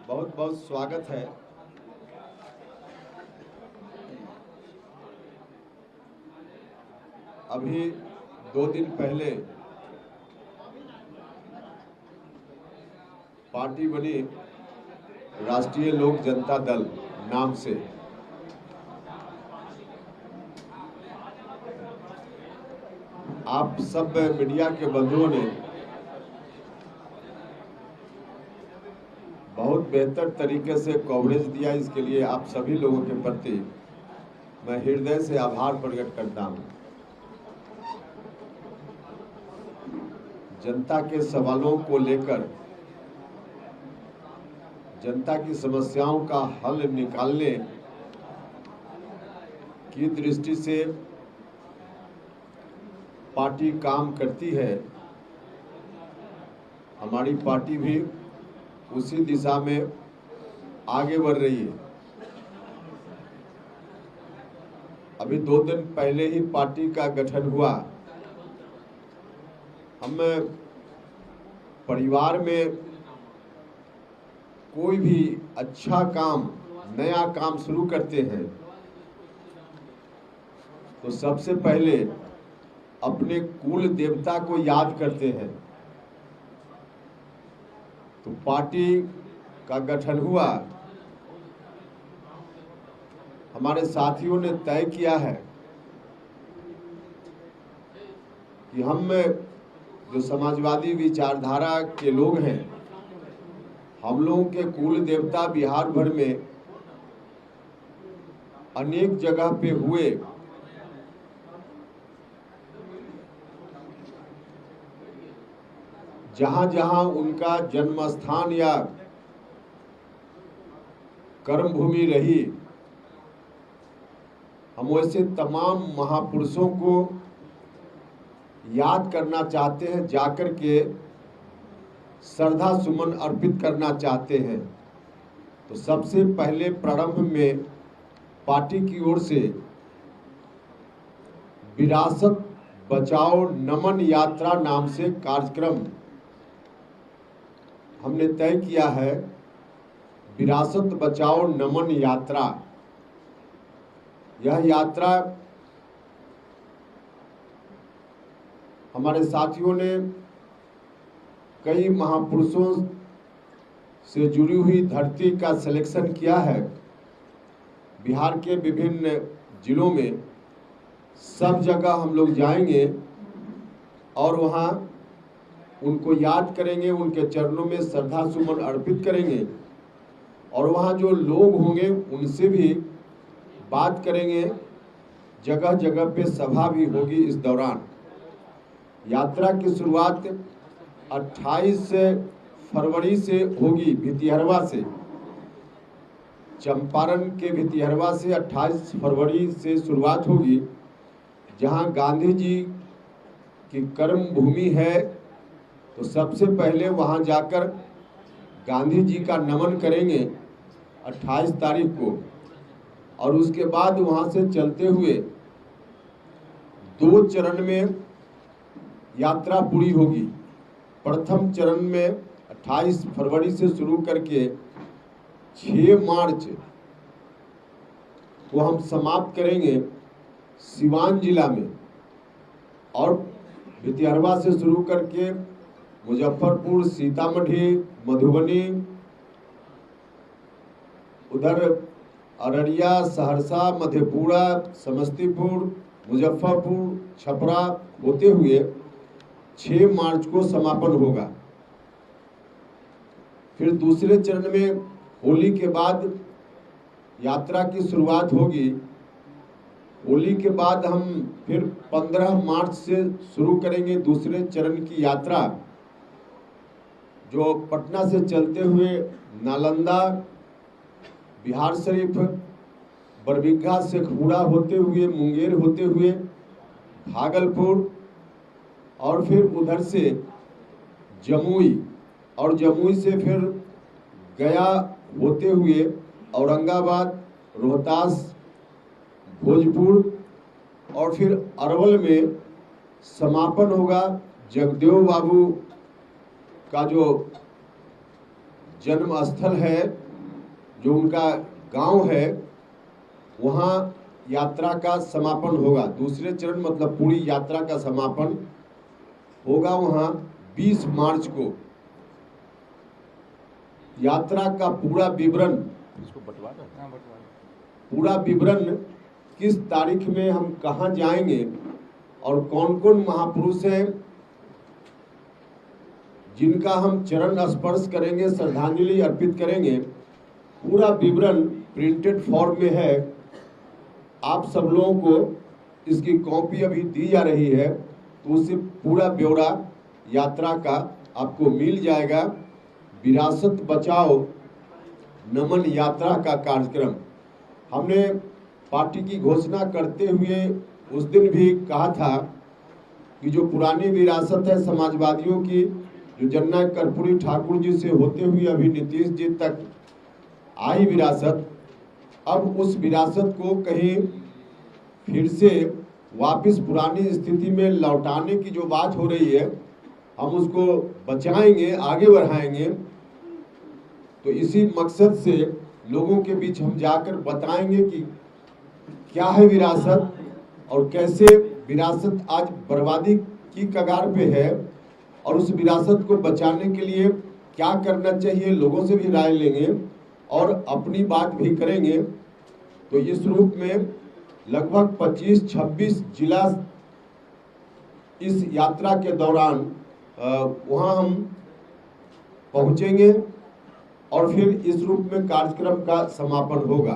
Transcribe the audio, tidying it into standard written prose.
बहुत बहुत स्वागत है। अभी 2 दिन पहले पार्टी बनी राष्ट्रीय लोक जनता दल नाम से। आप सब मीडिया के बंधुओं ने बहुत बेहतर तरीके से कवरेज दिया। इसके लिए आप सभी लोगों के प्रति मैं हृदय से आभार प्रकट करता हूं। जनता के सवालों को लेकर, जनता की समस्याओं का हल निकालने की दृष्टि से पार्टी काम करती है। हमारी पार्टी भी उसी दिशा में आगे बढ़ रही है। अभी 2 दिन पहले ही पार्टी का गठन हुआ। हम परिवार में कोई भी अच्छा काम, नया काम शुरू करते हैं तो सबसे पहले अपने कुल देवता को याद करते हैं। तो पार्टी का गठन हुआ। हमारे साथियों ने तय किया है कि हम जो समाजवादी विचारधारा के लोग हैं, हम लोगों के कुल देवता बिहार भर में अनेक जगह पे हुए। जहां जहां उनका जन्म स्थान या कर्म भूमि रही, हम वैसे तमाम महापुरुषों को याद करना चाहते हैं, जाकर के श्रद्धा सुमन अर्पित करना चाहते हैं। तो सबसे पहले प्रारंभ में पार्टी की ओर से विरासत बचाओ नमन यात्रा नाम से कार्यक्रम हमने तय किया है। विरासत बचाओ नमन यात्रा, यह यात्रा हमारे साथियों ने कई महापुरुषों से जुड़ी हुई धरती का सिलेक्शन किया है। बिहार के विभिन्न जिलों में सब जगह हम लोग जाएंगे और वहाँ उनको याद करेंगे, उनके चरणों में श्रद्धा सुमन अर्पित करेंगे और वहाँ जो लोग होंगे उनसे भी बात करेंगे। जगह जगह पे सभा भी होगी। इस दौरान यात्रा की शुरुआत 28 फरवरी से होगी भितिहरवा से। चंपारण के भितिहरवा से 28 फरवरी से शुरुआत होगी, जहां गांधी जी की कर्म भूमि है। तो सबसे पहले वहां जाकर गांधी जी का नमन करेंगे 28 तारीख को, और उसके बाद वहां से चलते हुए 2 चरण में यात्रा पूरी होगी। प्रथम चरण में 28 फरवरी से शुरू करके 6 मार्च को हम समाप्त करेंगे सिवान जिला में, और भितिहरवा से शुरू करके मुजफ्फरपुर, सीतामढ़ी, मधुबनी, उधर अररिया, सहरसा, मधेपुरा, समस्तीपुर, मुजफ्फरपुर, छपरा होते हुए 6 मार्च को समापन होगा। फिर दूसरे चरण में होली के बाद यात्रा की शुरुआत होगी। होली के बाद हम फिर 15 मार्च से शुरू करेंगे दूसरे चरण की यात्रा, जो पटना से चलते हुए नालंदा, बिहार शरीफ, बरबीघा, शेखपुरा होते हुए, मुंगेर होते हुए भागलपुर, और फिर उधर से जमुई, और जमुई से फिर गया होते हुए औरंगाबाद, रोहतास, भोजपुर, और फिर अरवल में समापन होगा। जगदेव बाबू का जो जन्म स्थल है, जो उनका गांव है, वहां यात्रा का समापन होगा। दूसरे चरण मतलब पूरी यात्रा का समापन होगा वहां 20 मार्च को। यात्रा का पूरा विवरण किस तारीख में हम कहां जाएंगे और कौन कौन महापुरुष हैं जिनका हम चरण स्पर्श करेंगे, श्रद्धांजलि अर्पित करेंगे, पूरा विवरण प्रिंटेड फॉर्म में है। आप सब लोगों को इसकी कॉपी अभी दी जा रही है, तो उससे पूरा ब्यौरा यात्रा का आपको मिल जाएगा। विरासत बचाओ नमन यात्रा का कार्यक्रम हमने पार्टी की घोषणा करते हुए उस दिन भी कहा था कि जो पुरानी विरासत है समाजवादियों की, जो जननायक कर्पूरी ठाकुर जी से होते हुए अभी नीतीश जी तक आई विरासत, अब उस विरासत को कहीं फिर से वापस पुरानी स्थिति में लौटाने की जो बात हो रही है, हम उसको बचाएंगे, आगे बढ़ाएंगे। तो इसी मकसद से लोगों के बीच हम जाकर बताएंगे कि क्या है विरासत और कैसे विरासत आज बर्बादी की कगार पे है, और उस विरासत को बचाने के लिए क्या करना चाहिए, लोगों से भी राय लेंगे और अपनी बात भी करेंगे। तो इस रूप में लगभग 25-26 जिला इस यात्रा के दौरान वहां हम पहुंचेंगे और फिर इस रूप में कार्यक्रम का समापन होगा।